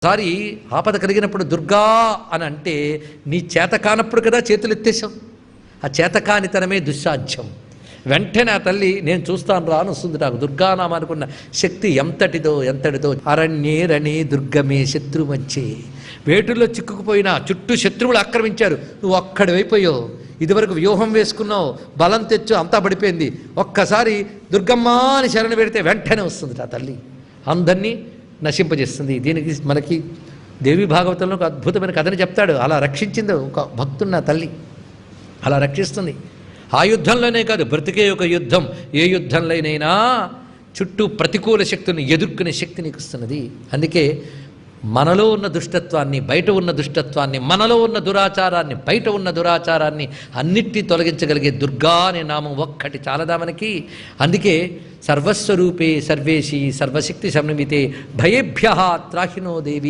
ఒకసారి ఆపద కలిగినప్పుడు దుర్గా అని అంటే నీ చేత కానప్పుడు కదా చేతులు ఎత్తేసాం. ఆ చేతకానితనమే దుస్సాధ్యం. వెంటనే ఆ తల్లి నేను చూస్తాను రా అని వస్తుంది. నాకు దుర్గానామ అనుకున్న శక్తి ఎంతటిదో అరణ్యే రణే దుర్గమే శత్రుమచ్చే. వేటుల్లో చిక్కుకుపోయినా చుట్టూ శత్రువులు ఆక్రమించారు, నువ్వు ఒక్కడివైపోయావు. ఇదివరకు వ్యూహం వేసుకున్నావు, బలం తెచ్చు, అంతా పడిపోయింది. ఒక్కసారి దుర్గమ్మ అని శరణ పెడితే వెంటనే వస్తుంది ఆ తల్లి, అందరినీ నశింపజేస్తుంది. దీనికి మనకి దేవి భాగవతంలో ఒక అద్భుతమైన కథని చెప్తాడు. అలా రక్షించింది ఒక భక్తున్న తల్లి, అలా రక్షిస్తుంది. ఆ యుద్ధంలోనే కాదు, బ్రతికే ఒక యుద్ధం, ఏ యుద్ధంలోనైనా చుట్టూ ప్రతికూల శక్తులను ఎదుర్కొనే శక్తి నీకు ఇస్తున్నది. అందుకే మనలో ఉన్న దుష్టత్వాన్ని, బయట ఉన్న దుష్టత్వాన్ని, మనలో ఉన్న దురాచారాన్ని, బయట ఉన్న దురాచారాన్ని అన్నిటినీ తొలగించగలిగే దుర్గా అనే నామం ఒక్కటి చాలదా మనకి. అందుకే సర్వస్వరూపే సర్వేశి సర్వశక్తి సమన్వితే భయేభ్యః త్రాహినో దేవి